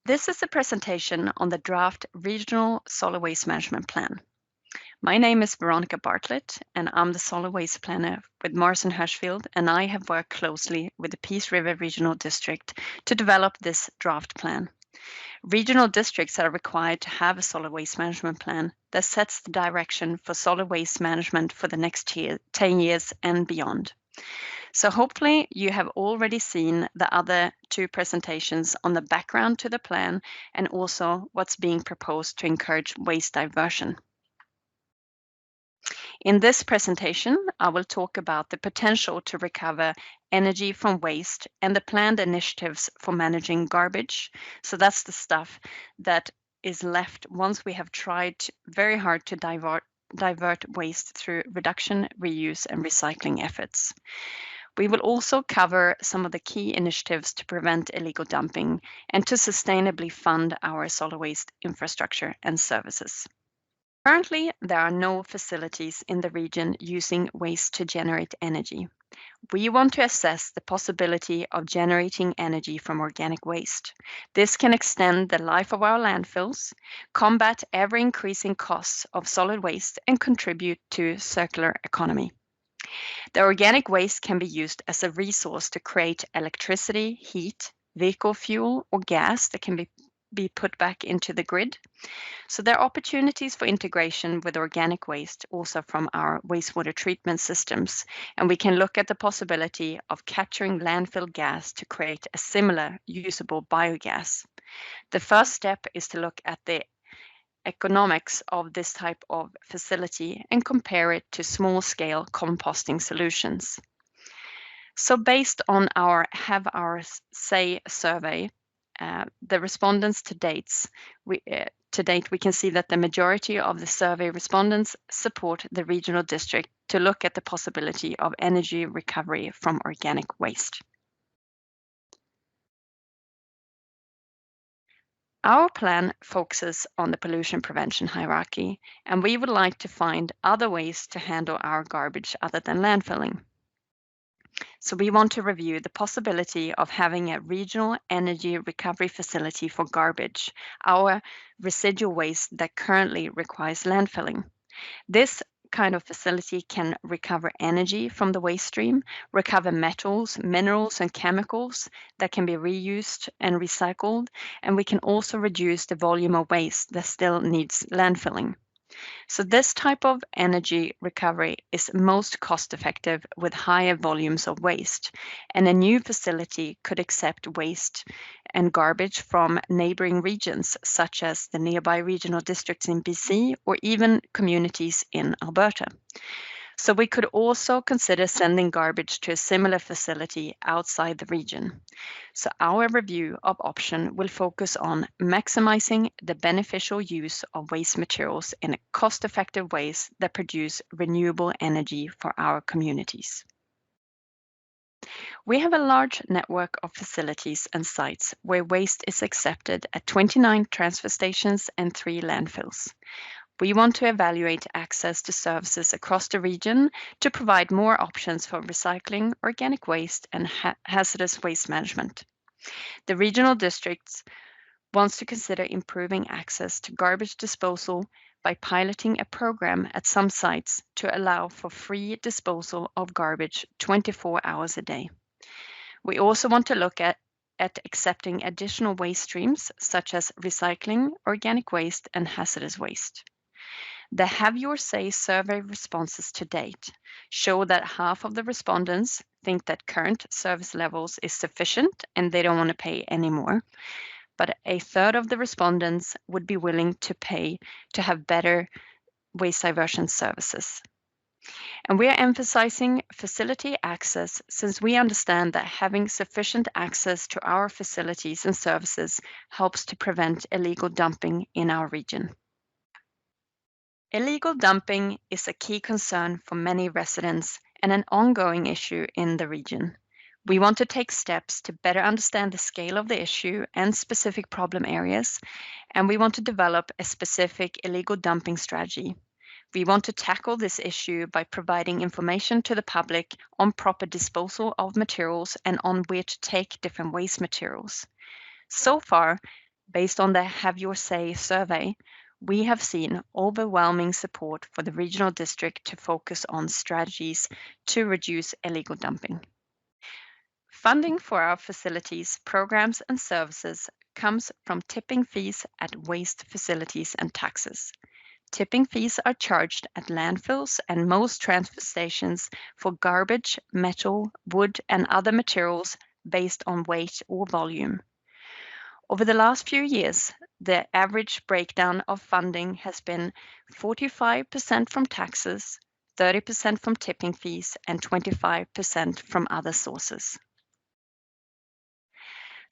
This is a presentation on the draft Regional Solid Waste Management Plan. My name is Veronica Bartlett, and I'm the Solid Waste Planner with Morrison Hershfield, and I have worked closely with the Peace River Regional District to develop this draft plan. Regional districts are required to have a solid waste management plan that sets the direction for solid waste management for the next 10 years and beyond. So hopefully you have already seen the other two presentations on the background to the plan and also what's being proposed to encourage waste diversion. In this presentation, I will talk about the potential to recover energy from waste and the planned initiatives for managing garbage. So that's the stuff that is left once we have tried very hard to divert waste through reduction, reuse, and recycling efforts. We will also cover some of the key initiatives to prevent illegal dumping and to sustainably fund our solid waste infrastructure and services. Currently, there are no facilities in the region using waste to generate energy. We want to assess the possibility of generating energy from organic waste. This can extend the life of our landfills, combat ever-increasing costs of solid waste, and contribute to circular economy. The organic waste can be used as a resource to create electricity, heat, vehicle fuel, or gas that can be put back into the grid. So there are opportunities for integration with organic waste also from our wastewater treatment systems, and we can look at the possibility of capturing landfill gas to create a similar usable biogas. The first step is to look at the economics of this type of facility and compare it to small-scale composting solutions. So based on our Have Our Say survey, the respondents to date, we can see that the majority of the survey respondents support the regional district to look at the possibility of energy recovery from organic waste. Our plan focuses on the pollution prevention hierarchy, and we would like to find other ways to handle our garbage other than landfilling. So we want to review the possibility of having a regional energy recovery facility for garbage, our residual waste that currently requires landfilling. This kind of facility can recover energy from the waste stream, recover metals, minerals, and chemicals that can be reused and recycled, and we can also reduce the volume of waste that still needs landfilling. So this type of energy recovery is most cost effective with higher volumes of waste, and a new facility could accept waste and garbage from neighboring regions such as the nearby regional districts in BC or even communities in Alberta. So we could also consider sending garbage to a similar facility outside the region. So our review of option will focus on maximizing the beneficial use of waste materials in a cost-effective ways that produce renewable energy for our communities. We have a large network of facilities and sites where waste is accepted at 29 transfer stations and 3 landfills. We want to evaluate access to services across the region to provide more options for recycling, organic waste, and hazardous waste management. The regional districts wants to consider improving access to garbage disposal by piloting a program at some sites to allow for free disposal of garbage 24 hours a day. We also want to look at accepting additional waste streams such as recycling, organic waste, and hazardous waste. The Have Your Say survey responses to date show that half of the respondents think that current service levels is sufficient and they don't want to pay anymore. But a third of the respondents would be willing to pay to have better waste diversion services. And we are emphasizing facility access since we understand that having sufficient access to our facilities and services helps to prevent illegal dumping in our region. Illegal dumping is a key concern for many residents and an ongoing issue in the region. We want to take steps to better understand the scale of the issue and specific problem areas, and we want to develop a specific illegal dumping strategy. We want to tackle this issue by providing information to the public on proper disposal of materials and on where to take different waste materials. So far, Based on the Have Your Say survey, we have seen overwhelming support for the regional district to focus on strategies to reduce illegal dumping. Funding for our facilities, programs, and services comes from tipping fees at waste facilities and taxes. Tipping fees are charged at landfills and most transfer stations for garbage, metal, wood, and other materials based on weight or volume. Over the last few years, the average breakdown of funding has been 45% from taxes, 30% from tipping fees, and 25% from other sources.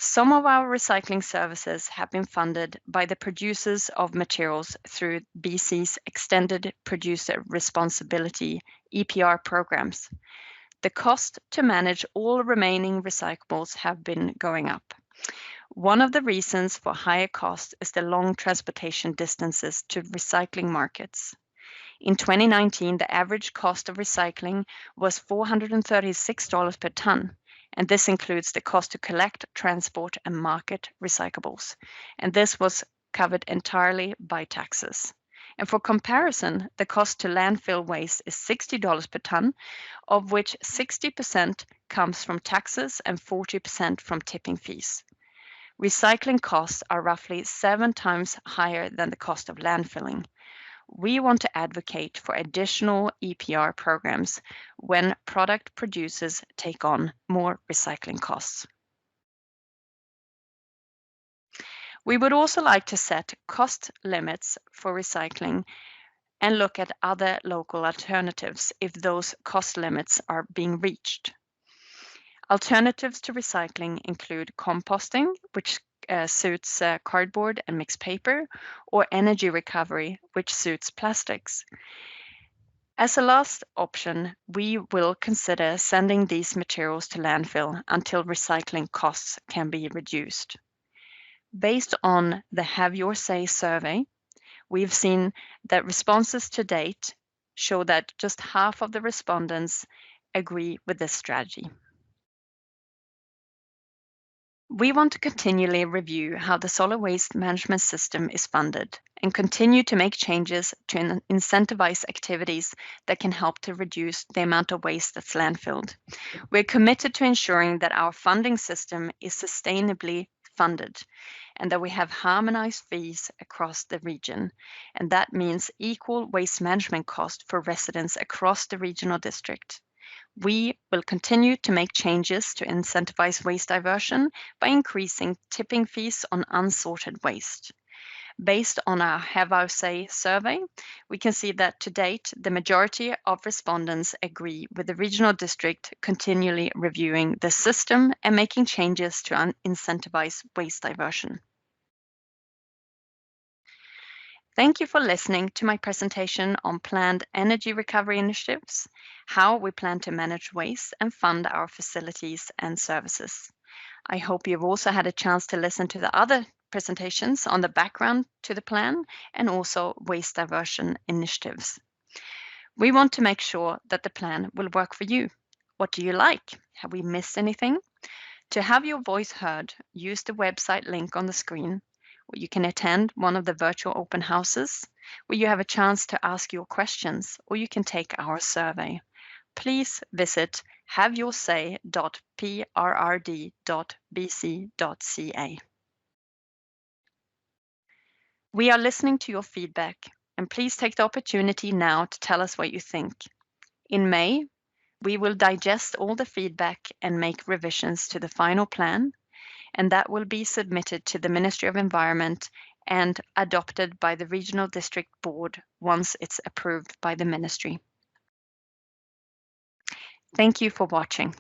Some of our recycling services have been funded by the producers of materials through BC's Extended Producer Responsibility EPR programs. The cost to manage all remaining recyclables have been going up. One of the reasons for higher cost is the long transportation distances to recycling markets. In 2019, the average cost of recycling was $436 per tonne, and this includes the cost to collect, transport, and market recyclables. And this was covered entirely by taxes. And for comparison, the cost to landfill waste is $60 per tonne, of which 60% comes from taxes and 40% from tipping fees. Recycling costs are roughly 7 times higher than the cost of landfilling. We want to advocate for additional EPR programs when product producers take on more recycling costs. We would also like to set cost limits for recycling and look at other local alternatives if those cost limits are being reached. Alternatives to recycling include composting, which suits cardboard and mixed paper, or energy recovery, which suits plastics. As a last option, we will consider sending these materials to landfill until recycling costs can be reduced. Based on the Have Your Say survey, we've seen that responses to date show that just half of the respondents agree with this strategy. We want to continually review how the solid waste management system is funded and continue to make changes to incentivize activities that can help to reduce the amount of waste that's landfilled. We're committed to ensuring that our funding system is sustainably funded and that we have harmonized fees across the region. And that means equal waste management cost for residents across the regional district. We will continue to make changes to incentivize waste diversion by increasing tipping fees on unsorted waste. Based on our Have Our Say survey, we can see that to date, the majority of respondents agree with the regional district continually reviewing the system and making changes to incentivize waste diversion. Thank you for listening to my presentation on planned energy recovery initiatives, how we plan to manage waste and fund our facilities and services. I hope you've also had a chance to listen to the other presentations on the background to the plan and also waste diversion initiatives. We want to make sure that the plan will work for you. What do you like? Have we missed anything? To have your voice heard, use the website link on the screen. You can attend one of the virtual open houses where you have a chance to ask your questions, or you can take our survey. Please visit haveyoursay.prrd.bc.ca. We are listening to your feedback, and please take the opportunity now to tell us what you think. In May, we will digest all the feedback and make revisions to the final plan, and that will be submitted to the Ministry of Environment and adopted by the Regional District Board once it's approved by the Ministry. Thank you for watching.